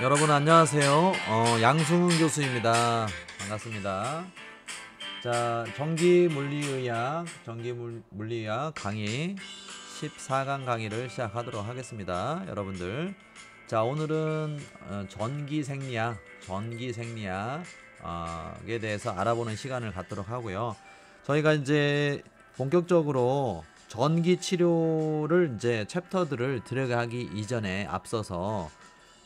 여러분 안녕하세요. 양승훈 교수입니다. 반갑습니다. 자, 전기물리의학 강의 14강 강의를 시작하도록 하겠습니다. 여러분들. 자, 오늘은 전기생리학에 대해서 알아보는 시간을 갖도록 하고요. 저희가 이제 본격적으로 전기 치료를 이제 챕터들을 들어가기 이전에 앞서서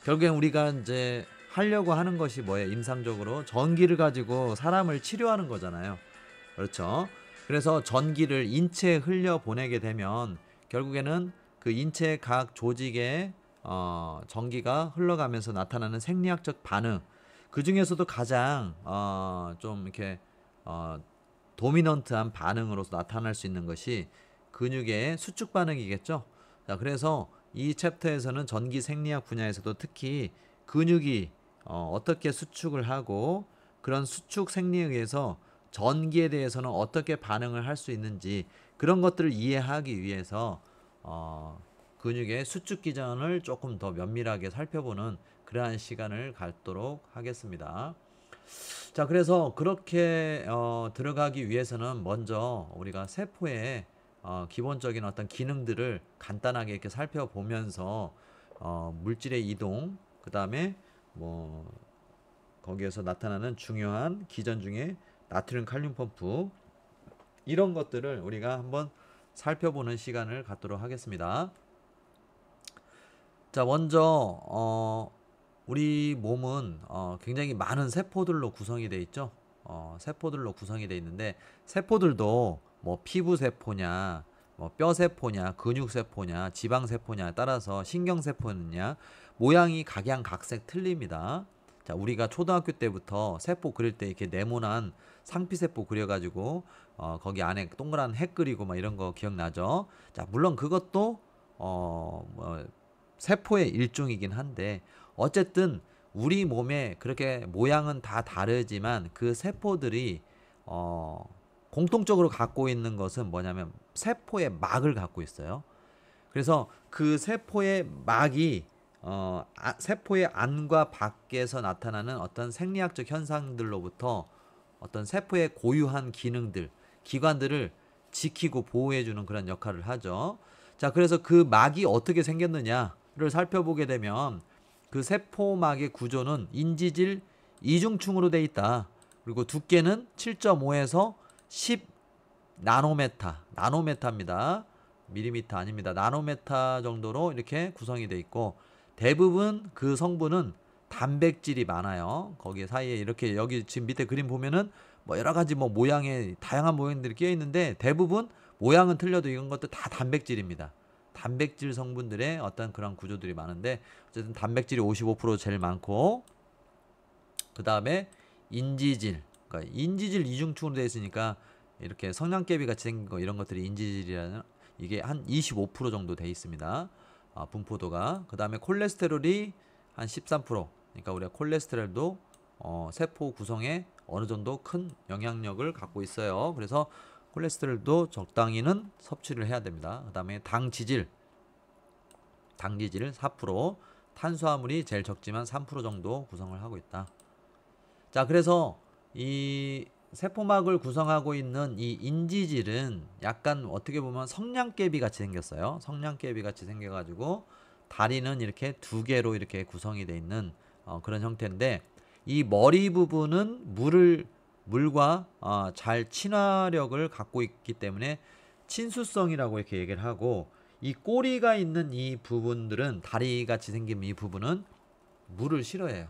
결국엔 우리가 이제 하려고 하는 것이 뭐예요? 임상적으로 전기를 가지고 사람을 치료하는 거잖아요. 그렇죠? 그래서 전기를 인체에 흘려 보내게 되면 결국에는 그 인체 각 조직에 전기가 흘러가면서 나타나는 생리학적 반응, 그 중에서도 가장 좀 이렇게 도미넌트한 반응으로서 나타날 수 있는 것이 근육의 수축 반응이겠죠. 자, 그래서 이 챕터에서는 전기 생리학 분야에서도 특히 근육이 어떻게 수축을 하고 그런 수축 생리에 의해서 전기에 대해서는 어떻게 반응을 할 수 있는지 그런 것들을 이해하기 위해서 근육의 수축 기전을 조금 더 면밀하게 살펴보는 그러한 시간을 갖도록 하겠습니다. 자, 그래서 그렇게 들어가기 위해서는 먼저 우리가 세포의 기본적인 어떤 기능들을 간단하게 이렇게 살펴보면서 물질의 이동, 그 다음에 뭐 거기에서 나타나는 중요한 기전 중에 나트륨 칼륨 펌프, 이런 것들을 우리가 한번 살펴보는 시간을 갖도록 하겠습니다. 자, 먼저 우리 몸은 굉장히 많은 세포들로 구성이 되어 있죠. 세포들로 구성이 되어 있는데, 세포들도 뭐 피부 세포냐, 뭐 뼈 세포냐, 근육 세포냐, 지방 세포냐에 따라서 신경 세포냐 모양이 각양각색 틀립니다. 자, 우리가 초등학교 때부터 세포 그릴 때 이렇게 네모난 상피세포 그려가지고 거기 안에 동그란 핵 그리고 막 이런 거 기억나죠? 자, 물론 그것도 뭐 세포의 일종이긴 한데, 어쨌든 우리 몸에 그렇게 모양은 다 다르지만 그 세포들이 공통적으로 갖고 있는 것은 뭐냐면 세포의 막을 갖고 있어요. 그래서 그 세포의 막이 세포의 안과 밖에서 나타나는 어떤 생리학적 현상들로부터 어떤 세포의 고유한 기능들, 기관들을 지키고 보호해주는 그런 역할을 하죠. 자, 그래서 그 막이 어떻게 생겼느냐를 살펴보게 되면 그 세포막의 구조는 인지질 이중층으로 되어 있다. 그리고 두께는 7.5에서 10 나노메타입니다. 밀리미터 아닙니다. 나노메타 정도로 이렇게 구성이 되어 있고, 대부분 그 성분은 단백질이 많아요. 거기 사이에 이렇게 여기 지금 밑에 그림 보면은 뭐 여러 가지 뭐 모양의 다양한 모양들이 끼어 있는데, 대부분 모양은 틀려도 이런 것도 다 단백질입니다. 단백질 성분들의 어떤 그런 구조들이 많은데, 어쨌든 단백질이 55% 제일 많고, 그 다음에 인지질, 그러니까 인지질 이중층으로 되어 있으니까 이렇게 성냥개비 같이 생긴 거, 이런 것들이 인지질이라는, 이게 한 25% 정도 돼 있습니다. 분포도가. 그 다음에 콜레스테롤이 한 13%. 그러니까 우리가 콜레스테롤도 세포 구성에 어느 정도 큰 영향력을 갖고 있어요. 그래서 콜레스테롤도 적당히는 섭취를 해야 됩니다. 그 다음에 당지질 4%, 탄수화물이 제일 적지만 3% 정도 구성을 하고 있다. 자, 그래서 이 세포막을 구성하고 있는 이 인지질은 약간 어떻게 보면 성냥개비 같이 생겼어요. 성냥개비 같이 생겨가지고 다리는 이렇게 두 개로 이렇게 구성이 되어 있는 그런 형태인데, 이 머리 부분은 물과 잘 친화력을 갖고 있기 때문에 친수성이라고 이렇게 얘기를 하고, 이 꼬리가 있는 이 부분들은, 다리 같이 생긴 이 부분은 물을 싫어해요.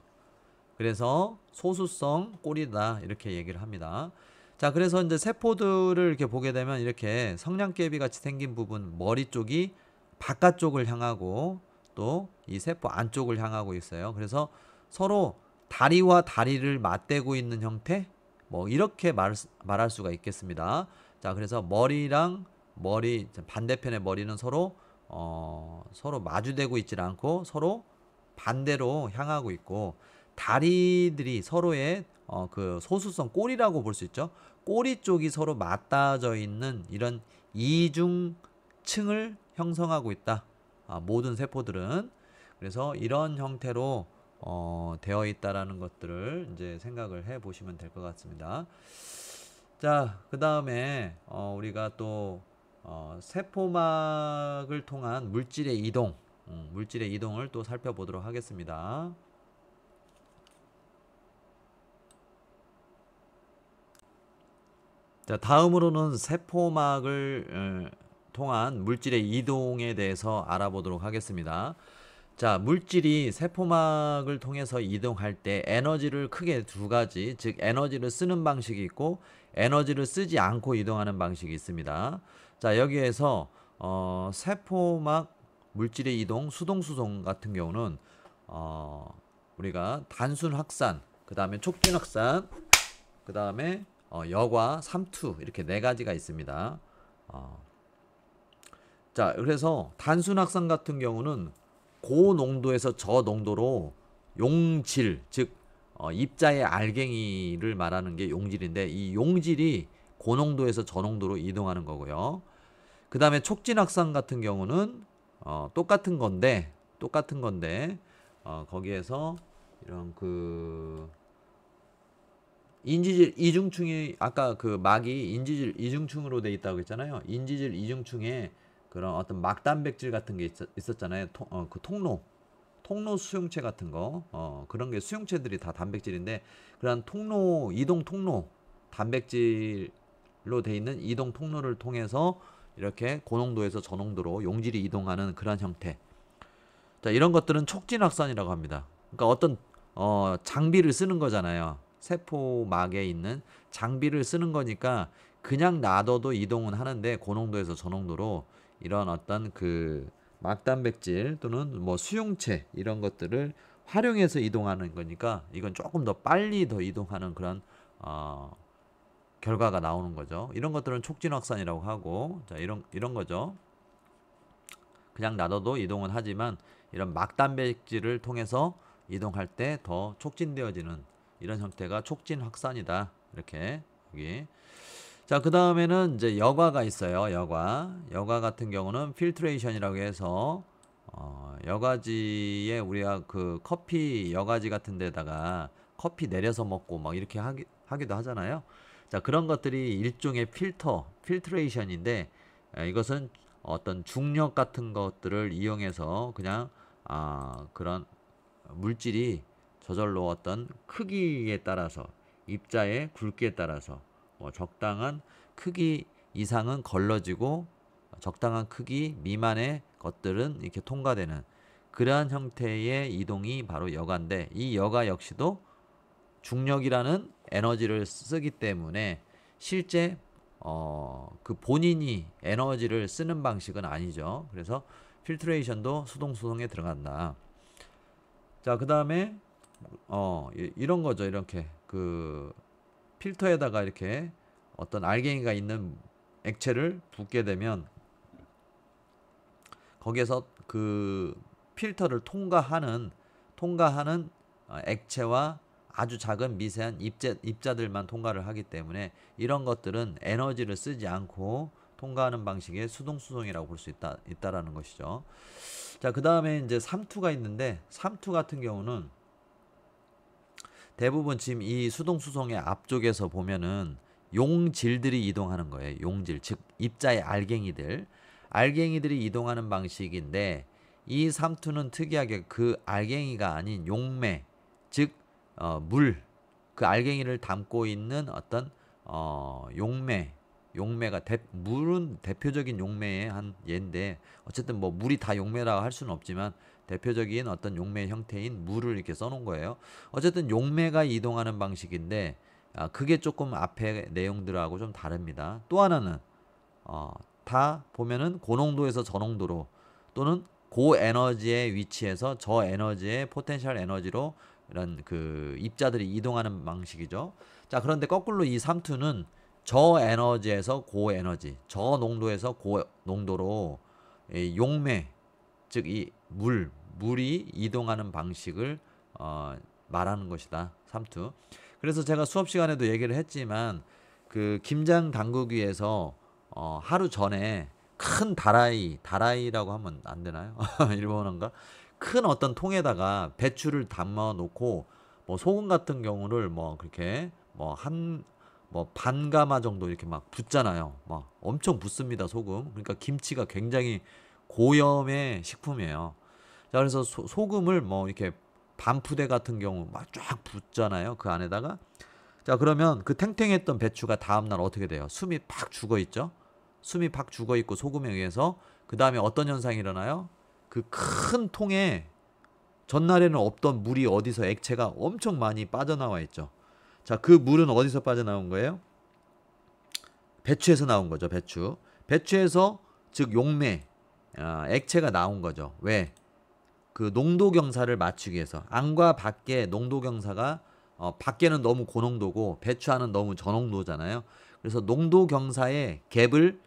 그래서 소수성 꼬리다 이렇게 얘기를 합니다. 자, 그래서 이제 세포들을 이렇게 보게 되면 이렇게 성냥개비 같이 생긴 부분, 머리 쪽이 바깥쪽을 향하고 또 이 세포 안쪽을 향하고 있어요. 그래서 서로 다리와 다리를 맞대고 있는 형태, 뭐 이렇게 말할 수가 있겠습니다. 자, 그래서 머리랑 머리 반대편의 머리는 서로 마주대고 있지 않고 서로 반대로 향하고 있고, 다리들이 서로의 그 소수성 꼬리라고 볼 수 있죠. 꼬리 쪽이 서로 맞닿아져 있는 이런 이중층을 형성하고 있다. 모든 세포들은. 그래서 이런 형태로 되어 있다라는 것들을 이제 생각을 해 보시면 될 것 같습니다. 자, 그 다음에 우리가 또 세포막을 통한 물질의 이동, 물질의 이동을 또 살펴보도록 하겠습니다. 자, 다음으로는 세포막을 통한 물질의 이동에 대해서 알아보도록 하겠습니다. 자, 물질이 세포막을 통해서 이동할 때 에너지를 크게 두 가지, 즉 에너지를 쓰는 방식이 있고 에너지를 쓰지 않고 이동하는 방식이 있습니다. 자, 여기에서 세포막 물질의 이동, 수동수송 같은 경우는 우리가 단순 확산, 그 다음에 촉진 확산, 그 다음에 여과, 삼투 이렇게 네 가지가 있습니다. 자, 그래서 단순 확산 같은 경우는 고농도에서 저농도로 용질, 즉 입자의 알갱이를 말하는 게 용질인데 이 용질이 고농도에서 저농도로 이동하는 거고요. 그 다음에 촉진 확산 같은 경우는 똑같은 건데 거기에서 이런 그 인지질 이중층이 아까 그 막이 인지질 이중층으로 돼 있다고 했잖아요. 인지질 이중층에 그런 어떤 막단백질 같은 게 있었잖아요. 그 통로 수용체 같은 거 그런 게 수용체들이 다 단백질인데 그런 이동 통로 단백질로 돼 있는 이동 통로를 통해서 이렇게 고농도에서 저농도로 용질이 이동하는 그런 형태. 자, 이런 것들은 촉진 확산이라고 합니다. 그러니까 어떤 장비를 쓰는 거잖아요. 세포막에 있는 장비를 쓰는 거니까 그냥 놔둬도 이동은 하는데 고농도에서 저농도로 이런 어떤 그 막단백질 또는 뭐 수용체 이런 것들을 활용해서 이동하는 거니까 이건 조금 더 빨리 더 이동하는 그런 결과가 나오는 거죠. 이런 것들은 촉진 확산이라고 하고, 자, 이런 거죠. 그냥 놔둬도 이동은 하지만 이런 막단백질을 통해서 이동할 때 더 촉진되어지는 이런 형태가 촉진 확산이다. 이렇게 여기. 자, 그 다음에는 이제 여과가 있어요. 여과 같은 경우는 필트레이션이라고 해서 여과지에 우리가 그 커피 여과지 같은 데다가 커피 내려서 먹고 막 이렇게 하기도 하잖아요. 자, 그런 것들이 일종의 필트레이션인데 이것은 어떤 중력 같은 것들을 이용해서 그냥 그런 물질이 저절로 어떤 크기에 따라서 입자의 굵기에 따라서 적당한 크기 이상은 걸러지고 적당한 크기 미만의 것들은 이렇게 통과되는 그러한 형태의 이동이 바로 여과인데 이 여과 역시도 중력이라는 에너지를 쓰기 때문에 실제 그 본인이 에너지를 쓰는 방식은 아니죠. 그래서 필트레이션도 수동수송에 들어간다. 자, 그 다음에 이런 거죠. 이렇게 그 필터에다가 이렇게 어떤 알갱이가 있는 액체를 붓게 되면 거기에서 그 필터를 통과하는 액체와 아주 작은 미세한 입자들만 통과를 하기 때문에 이런 것들은 에너지를 쓰지 않고 통과하는 방식의 수동수송이라고 볼 수 있다라는 것이죠. 자, 그 다음에 이제 삼투가 있는데 삼투 같은 경우는 대부분 지금 이 수동수송의 앞쪽에서 보면은 용질들이 이동하는 거예요. 용질, 즉 입자의 알갱이들이 이동하는 방식인데 이 삼투는 특이하게 그 알갱이가 아닌 용매, 즉 그 알갱이를 담고 있는 어떤 용매가 물은 대표적인 용매의 한 예인데 어쨌든 뭐 물이 다 용매라고 할 수는 없지만 대표적인 어떤 용매 형태인 물을 이렇게 써놓은 거예요. 어쨌든 용매가 이동하는 방식인데 그게 조금 앞에 내용들하고 좀 다릅니다. 또 하나는 다 보면은 고농도에서 저농도로 또는 고에너지의 위치에서 저에너지의 포텐셜 에너지로 이런 그 입자들이 이동하는 방식이죠. 자, 그런데 거꾸로 이 삼투는 저에너지에서 고에너지, 저농도에서 고농도로 용매, 즉 이 물이 이동하는 방식을 말하는 것이다. 삼투. 그래서 제가 수업 시간에도 얘기를 했지만 그 김장 당국위에서 하루 전에 큰 다라이라고 하면 안 되나요? 일본어인가? 큰 어떤 통에다가 배추를 담아 놓고 뭐 소금 같은 경우를 뭐 그렇게 뭐 뭐 반가마 정도 이렇게 막 붓잖아요. 막 엄청 붓습니다, 소금. 그러니까 김치가 굉장히 고염의 식품이에요. 자, 그래서 소금을 뭐 이렇게 반푸대 같은 경우 막 쫙 붓잖아요. 그 안에다가. 자, 그러면 그 탱탱했던 배추가 다음날 어떻게 돼요? 숨이 팍 죽어 있죠? 숨이 팍 죽어 있고 소금에 의해서 그 다음에 어떤 현상이 일어나요? 그 큰 통에 전날에는 없던 물이 어디서 액체가 엄청 많이 빠져나와 있죠. 자, 그 물은 어디서 빠져나온 거예요? 배추에서 나온 거죠, 배추. 배추에서 즉 용매, 액체가 나온 거죠. 왜? 그 농도 경사를 맞추기 위해서 안과 밖에 농도 경사가 밖에는 너무 고농도고 배추 안은 너무 저농도잖아요. 그래서 농도 경사의 갭을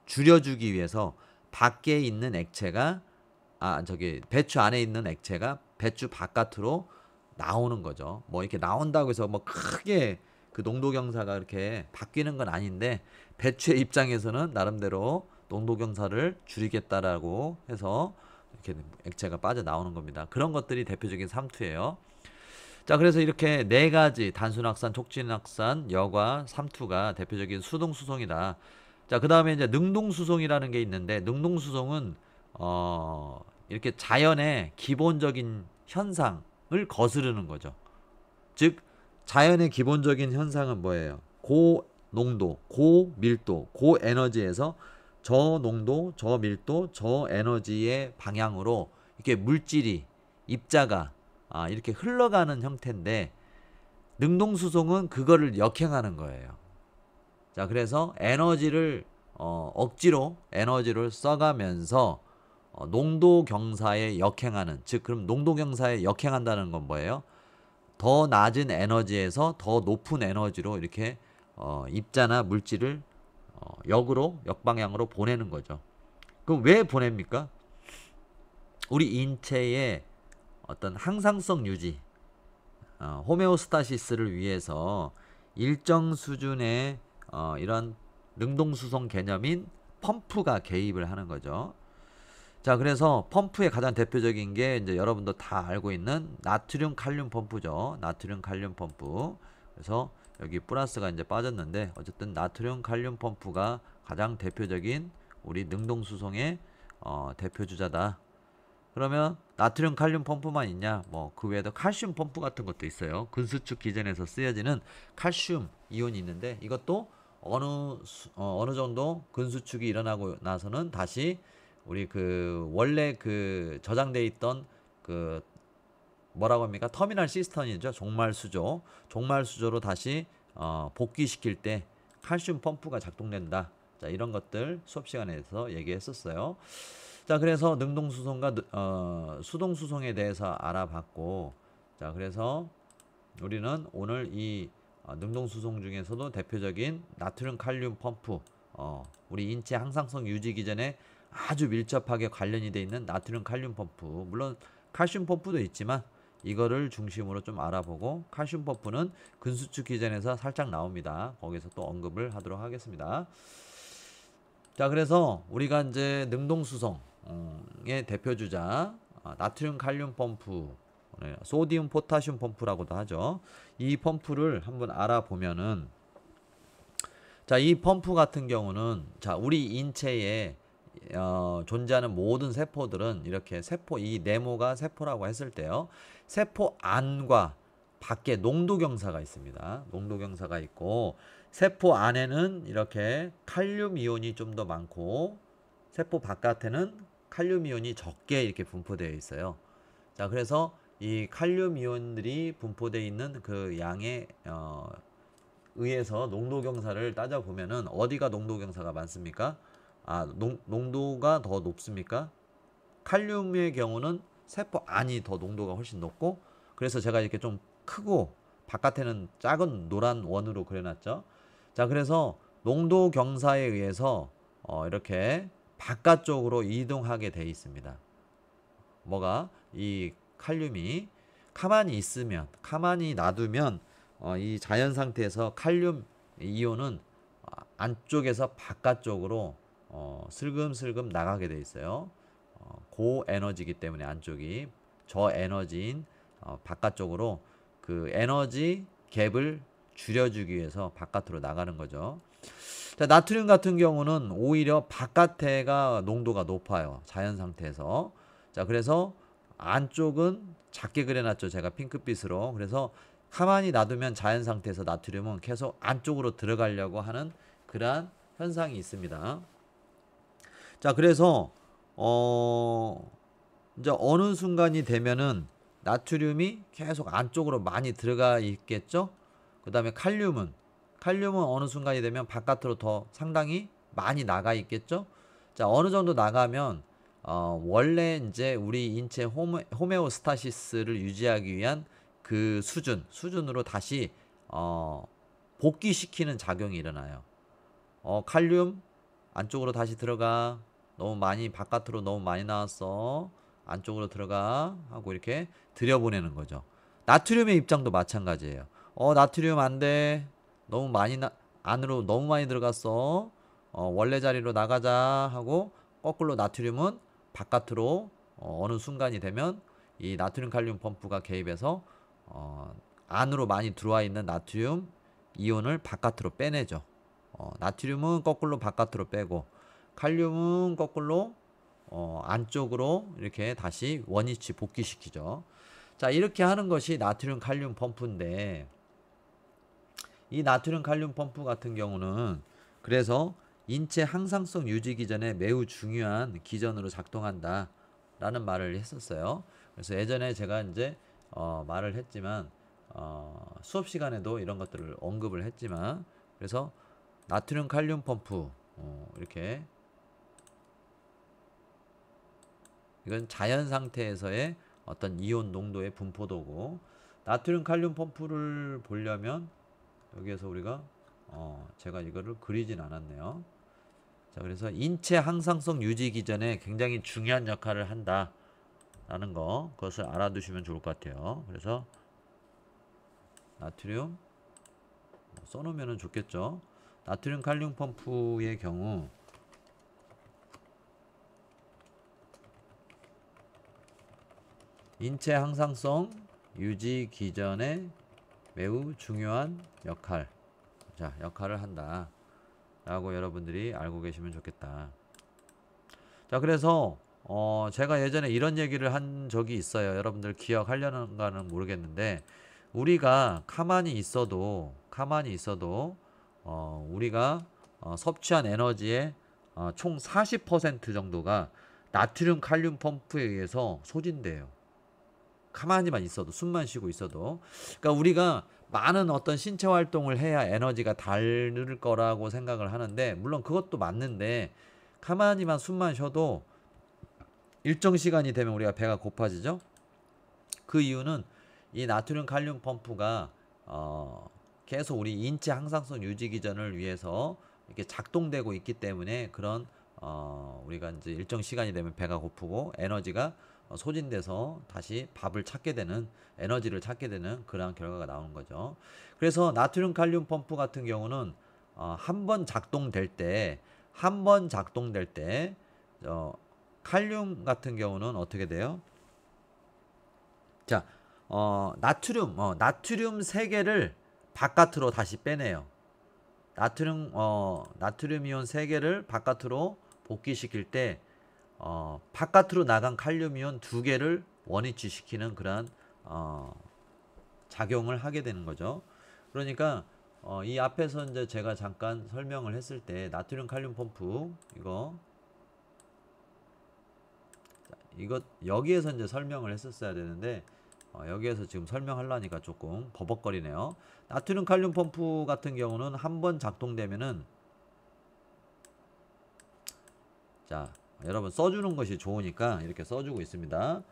줄여주기 위해서 밖에 있는 액체가 저기 배추 안에 있는 액체가 배추 바깥으로 나오는 거죠. 뭐 이렇게 나온다고 해서 뭐 크게 그 농도 경사가 이렇게 바뀌는 건 아닌데 배추의 입장에서는 나름대로 농도 경사를 줄이겠다라고 해서 이렇게 액체가 빠져나오는 겁니다. 그런 것들이 대표적인 삼투예요. 자, 그래서 이렇게 네 가지 단순확산, 촉진확산, 여과, 삼투가 대표적인 수동수송이다. 자, 그 다음에 이제 능동수송이라는 게 있는데 능동수송은 이렇게 자연의 기본적인 현상을 거스르는 거죠. 즉 자연의 기본적인 현상은 뭐예요? 고농도, 고밀도, 고에너지에서 저농도, 저밀도, 저에너지의 방향으로 이렇게 물질이 입자가 이렇게 흘러가는 형태인데 능동수송은 그거를 역행하는 거예요. 자, 그래서 에너지를 억지로 에너지를 써가면서 농도 경사에 역행하는, 즉 그럼 농도 경사에 역행한다는 건 뭐예요? 더 낮은 에너지에서 더 높은 에너지로 이렇게 입자나 물질을 역방향으로 보내는 거죠. 그럼 왜 보냅니까? 우리 인체의 어떤 항상성 유지, 호메오스타시스를 위해서 일정 수준의 이런 능동수송 개념인 펌프가 개입을 하는 거죠. 자, 그래서 펌프의 가장 대표적인 게 이제 여러분도 다 알고 있는 나트륨 칼륨 펌프죠. 나트륨 칼륨 펌프. 그래서 여기 플러스가 이제 빠졌는데 어쨌든 나트륨 칼륨 펌프가 가장 대표적인 우리 능동수송의 대표 주자다. 그러면 나트륨 칼륨 펌프만 있냐? 뭐 그 외에도 칼슘 펌프 같은 것도 있어요. 근수축 기전에서 쓰여지는 칼슘 이온이 있는데 이것도 어느 정도 근수축이 일어나고 나서는 다시 우리 그 원래 그 저장돼 있던 그 뭐라고 합니까? 터미널 시스템이죠. 종말수조. 종말수조로 다시 복귀시킬 때 칼슘 펌프가 작동된다. 자, 이런 것들 수업 시간에서 얘기했었어요. 자, 그래서 능동수송과 수동수송에 대해서 알아봤고, 자, 그래서 우리는 오늘 이 능동수송 중에서도 대표적인 나트륨 칼륨 펌프, 우리 인체 항상성 유지 기전에 아주 밀접하게 관련이 돼 있는 나트륨 칼륨 펌프, 물론 칼슘 펌프도 있지만 이거를 중심으로 좀 알아보고, 칼슘 펌프는 근수축 기전에서 살짝 나옵니다. 거기서 또 언급을 하도록 하겠습니다. 자, 그래서 우리가 이제 능동수송의 대표주자 나트륨 칼륨 펌프, 소디움 포타슘 펌프라고도 하죠. 이 펌프를 한번 알아보면은, 자, 이 펌프 같은 경우는, 자, 우리 인체에 존재하는 모든 세포들은 이렇게 세포, 이 네모가 세포라고 했을 때요, 세포 안과 밖에 농도 경사가 있습니다. 농도 경사가 있고, 세포 안에는 이렇게 칼륨 이온이 좀 더 많고, 세포 바깥에는 칼륨 이온이 적게 이렇게 분포되어 있어요. 자, 그래서 이 칼륨 이온들이 분포되어 있는 그 양에 의해서 농도 경사를 따져보면은 어디가 농도 경사가 많습니까? 농도가 더 높습니까? 칼륨의 경우는 세포 안이 더 농도가 훨씬 높고, 그래서 제가 이렇게 좀 크고 바깥에는 작은 노란 원으로 그려놨죠. 자, 그래서 농도 경사에 의해서 이렇게 바깥쪽으로 이동하게 돼 있습니다. 뭐가? 이 칼륨이 가만히 놔두면 이 자연 상태에서 칼륨 이온은 안쪽에서 바깥쪽으로 슬금슬금 나가게 돼 있어요. 고에너지이기 때문에 안쪽이 저에너지인 바깥쪽으로 그 에너지 갭을 줄여주기 위해서 바깥으로 나가는 거죠. 자, 나트륨 같은 경우는 오히려 바깥에가 농도가 높아요. 자연 상태에서. 자, 그래서 안쪽은 작게 그려놨죠. 제가 핑크빛으로. 그래서 가만히 놔두면 자연 상태에서 나트륨은 계속 안쪽으로 들어가려고 하는 그러한 현상이 있습니다. 자, 그래서 이제 어느 순간이 되면은 나트륨이 계속 안쪽으로 많이 들어가 있겠죠. 그 다음에 칼륨은 어느 순간이 되면 바깥으로 더 상당히 많이 나가 있겠죠. 자, 어느 정도 나가면 원래 이제 우리 인체 호메오스타시스를 유지하기 위한 그 수준으로 다시 복귀시키는 작용이 일어나요. 칼륨 안쪽으로 다시 들어가. 너무 많이 바깥으로 너무 많이 나왔어. 안쪽으로 들어가 하고 이렇게 들여보내는 거죠. 나트륨의 입장도 마찬가지예요. 나트륨 안 돼. 너무 많이 안으로 너무 많이 들어갔어. 원래 자리로 나가자 하고 거꾸로 나트륨은 바깥으로 어느 순간이 되면 이 나트륨 칼륨 펌프가 개입해서 안으로 많이 들어와 있는 나트륨 이온을 바깥으로 빼내죠. 나트륨은 거꾸로 바깥으로 빼고 칼륨은 거꾸로 안쪽으로 이렇게 다시 원위치 복귀시키죠. 자, 이렇게 하는 것이 나트륨 칼륨 펌프인데, 이 나트륨 칼륨 펌프 같은 경우는 그래서 인체 항상성 유지 기전에 매우 중요한 기전으로 작동한다 라는 말을 했었어요. 그래서 예전에 제가 이제 말을 했지만 수업 시간에도 이런 것들을 언급을 했지만, 그래서 나트륨 칼륨 펌프 이렇게 이건 자연 상태에서의 어떤 이온 농도의 분포도고, 나트륨 칼륨 펌프를 보려면 여기에서 우리가 제가 이거를 그리진 않았네요. 자, 그래서 인체 항상성 유지 기전에 굉장히 중요한 역할을 한다 라는 거, 그것을 알아두시면 좋을 것 같아요. 그래서 나트륨 써놓으면 좋겠죠. 나트륨 칼륨 펌프의 경우 인체 항상성 유지 기전에 매우 중요한 역할을 한다 라고 여러분들이 알고 계시면 좋겠다. 자, 그래서 제가 예전에 이런 얘기를 한 적이 있어요. 여러분들 기억하려는가는 모르겠는데, 우리가 가만히 있어도 우리가 섭취한 에너지의 총 40% 정도가 나트륨 칼륨 펌프에 의해서 소진돼요. 가만히만 있어도, 숨만 쉬고 있어도. 그러니까 우리가 많은 어떤 신체 활동을 해야 에너지가 다를 거라고 생각을 하는데, 물론 그것도 맞는데 가만히만 숨만 쉬어도 일정 시간이 되면 우리가 배가 고파지죠. 그 이유는 이 나트륨 칼륨 펌프가 계속 우리 인체 항상성 유지 기전을 위해서 이렇게 작동되고 있기 때문에, 그런 우리가 이제 일정 시간이 되면 배가 고프고 에너지가 소진돼서 다시 밥을 찾게 되는, 에너지를 찾게 되는 그러한 결과가 나오는 거죠. 그래서 나트륨 칼륨 펌프 같은 경우는 한 번 작동될 때 칼륨 같은 경우는 어떻게 돼요? 자, 나트륨 3개를 바깥으로 다시 빼내요. 나트륨 이온 3개를 바깥으로 복귀시킬 때 바깥으로 나간 칼륨 이온 2개를 원위치 시키는 그러한 작용을 하게 되는 거죠. 그러니까 이 앞에서 이제 제가 잠깐 설명을 했을 때 나트륨 칼륨 펌프 이거 여기에서 이제 설명을 했었어야 되는데 여기에서 지금 설명하려니까 조금 버벅거리네요. 나트륨 칼륨 펌프 같은 경우는 한번 작동되면은, 자, 여러분 써주는 것이 좋으니까 이렇게 써주고 있습니다.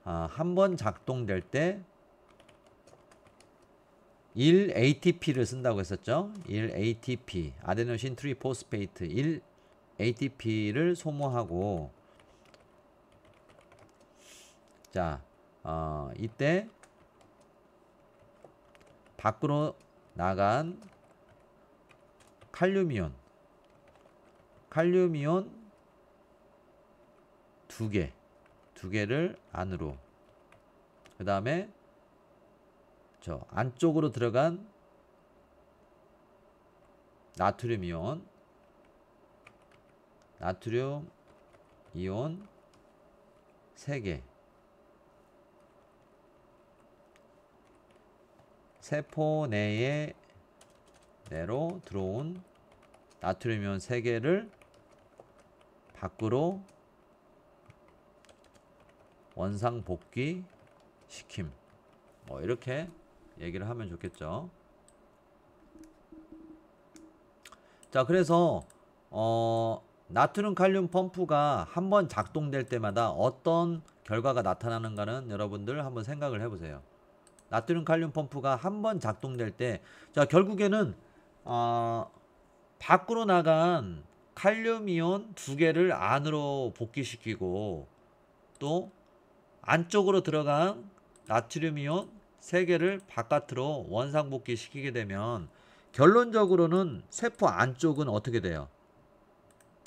한번 작동될 때 1ATP를 쓴다고 했었죠. 1ATP 아데노신 트리포스페이트 1ATP를 소모하고, 자, 이때 밖으로 나간 칼륨이온 2개, 두 개를 안으로, 그 다음에 저 안쪽으로 들어간 나트륨 이온, 나트륨 이온 3개, 세포 내로 들어온 나트륨 이온 3개를 밖으로 원상 복귀 시킴. 뭐 이렇게 얘기를 하면 좋겠죠. 자, 그래서 나트륨 칼륨 펌프가 한번 작동될 때마다 어떤 결과가 나타나는가는 여러분들 한번 생각을 해보세요. 나트륨 칼륨 펌프가 한번 작동될 때, 자, 결국에는 밖으로 나간 칼륨 이온 2개를 안으로 복귀시키고, 또 안쪽으로 들어간 나트륨 이온 3개를 바깥으로 원상 복귀시키게 되면 결론적으로는 세포 안쪽은 어떻게 돼요?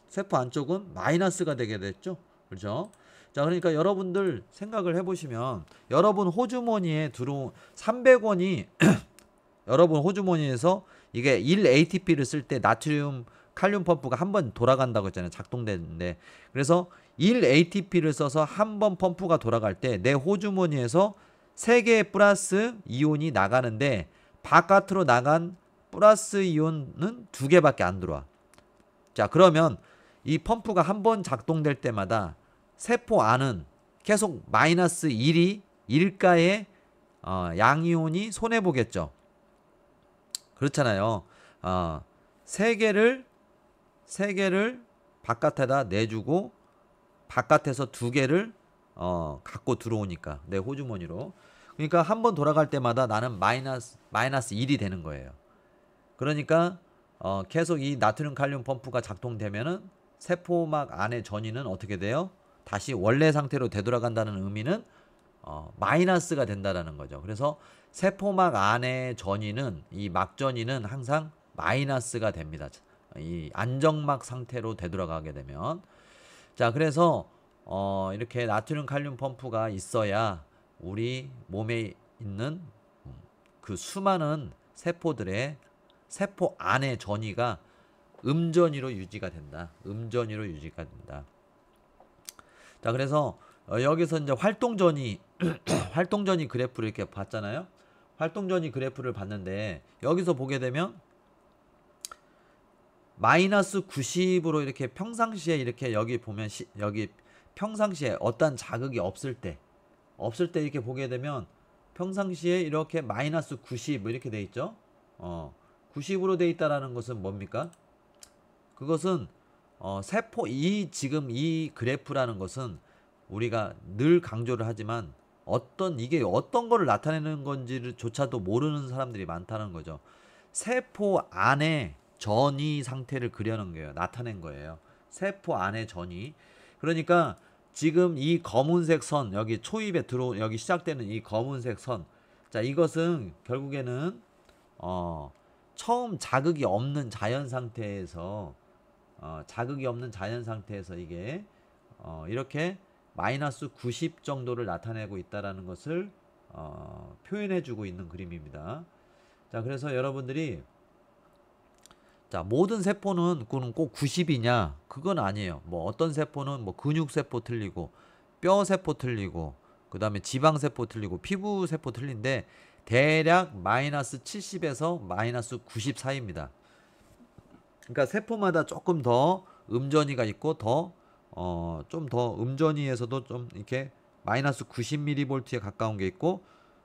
세포 안쪽은 마이너스가 되게 됐죠. 그렇죠? 자, 그러니까 여러분들 생각을 해보시면, 여러분 호주머니에 들어온 300원이 여러분 호주머니에서 이게 1ATP를 쓸 때 나트륨 칼륨 펌프가 한 번 돌아간다고 했잖아요. 작동되는데. 그래서 1ATP를 써서 한 번 펌프가 돌아갈 때 내 호주머니에서 3개의 플러스 이온이 나가는데, 바깥으로 나간 플러스 이온은 2개밖에 안 들어와. 자, 그러면 이 펌프가 한 번 작동될 때마다 세포 안은 계속 마이너스 1이 일가의 양이온이 손해보겠죠. 그렇잖아요. 3개를 바깥에다 내주고 바깥에서 2개를 갖고 들어오니까 내 호주머니로. 그러니까 한 번 돌아갈 때마다 나는 마이너스 1이 되는 거예요. 그러니까 계속 이 나트륨 칼륨 펌프가 작동되면은 세포막 안의 전이는 어떻게 돼요? 다시 원래 상태로 되돌아간다는 의미는 마이너스가 된다라는 거죠. 그래서 세포막 안의 전이는, 이 막전이는 항상 마이너스가 됩니다. 이 안정막 상태로 되돌아가게 되면. 자, 그래서 이렇게 나트륨 칼륨 펌프가 있어야 우리 몸에 있는 그 수많은 세포들의 세포 안의 전이가 음전이로 유지가 된다. 음전이로 유지가 된다. 자, 그래서 여기서 이제 활동전이 활동전이 그래프를 이렇게 봤잖아요. 활동전이 그래프를 봤는데, 여기서 보게 되면 마이너스 90으로 이렇게 평상시에 이렇게 여기 보면 여기 평상시에 어떤 자극이 없을 때 이렇게 보게 되면 평상시에 이렇게 마이너스 90 이렇게 돼 있죠. 90으로 돼 있다라는 것은 뭡니까? 그것은 세포, 지금 이 그래프라는 것은 우리가 늘 강조를 하지만 이게 어떤 거를 나타내는 건지를 조차도 모르는 사람들이 많다는 거죠. 세포 안에 전이 상태를 그려놓은 거예요. 나타낸 거예요. 세포 안에 전이. 그러니까 지금 이 검은색 선, 여기 초입에 여기 시작되는 이 검은색 선, 자, 이것은 결국에는 처음 자극이 없는 자연 상태에서 이게 이렇게 마이너스 90 정도를 나타내고 있다라는 것을 표현해 주고 있는 그림입니다. 자, 그래서 여러분들이, 자, 모든 세포는 꼭 90이냐? 그건 아니에요. 뭐 어떤 세포는 뭐 근육세포 틀리고, 뼈세포 틀리고, 그 다음에 지방세포 틀리고, 피부세포 틀린데, 대략 마이너스 70에서 마이너스 90 사이입니다. 그러니까 세포마다 조금 더 음전이가 있고, 좀 더 음전이에서도 좀 이렇게 마이너스 90mV에 가까운 게 있고,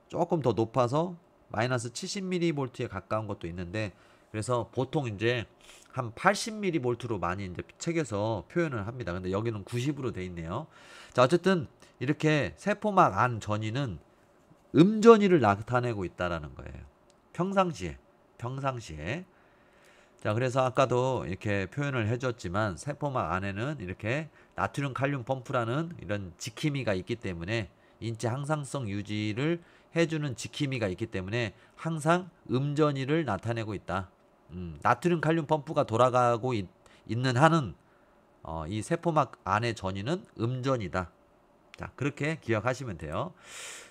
조금 더 높아서 마이너스 70mV에 가까운 것도 있는데, 그래서 보통 이제 한 80mV로 많이 이제 책에서 표현을 합니다. 근데 여기는 90으로 돼 있네요. 자, 어쨌든 이렇게 세포막 안 전이는 음전이를 나타내고 있다라는 거예요. 평상시에. 자, 그래서 아까도 이렇게 표현을 해줬지만 세포막 안에는 이렇게 나트륨 칼륨 펌프라는 이런 지킴이가 있기 때문에, 인체 항상성 유지를 해주는 지킴이가 있기 때문에 항상 음전이를 나타내고 있다. 나트륨 칼륨 펌프가 돌아가고 있는 한은 이 세포막 안의 전이는 음전이다. 자, 그렇게 기억하시면 돼요.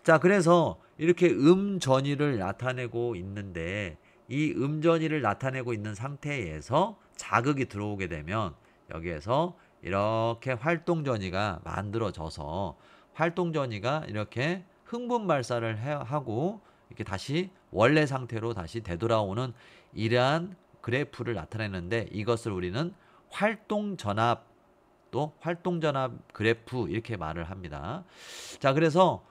자, 그래서 이렇게 음전이를 나타내고 있는데 이 음전이를 나타내고 있는 상태에서 자극이 들어오게 되면 여기에서 이렇게 활동전이가 만들어져서 활동전이가 이렇게 흥분 발사를 하고 이렇게 다시 원래 상태로 다시 되돌아오는 이러한 그래프를 나타내는데 이것을 우리는 활동전압 또 활동전압 그래프 이렇게 말을 합니다. 자, 그래서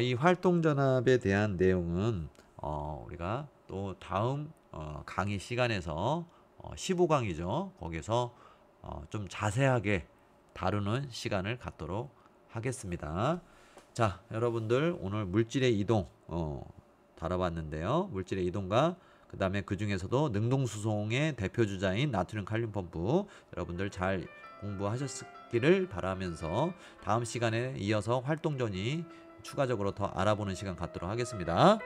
이 활동전압에 대한 내용은 우리가 또 다음 강의 시간에서 15강이죠. 거기서 좀 자세하게 다루는 시간을 갖도록 하겠습니다. 자, 여러분들 오늘 물질의 이동 다뤄봤는데요. 물질의 이동과 그 다음에 그 중에서도 능동수송의 대표 주자인 나트륨 칼륨 펌프 여러분들 잘 공부하셨기를 바라면서 다음 시간에 이어서 활동전이 추가적으로 더 알아보는 시간 갖도록 하겠습니다.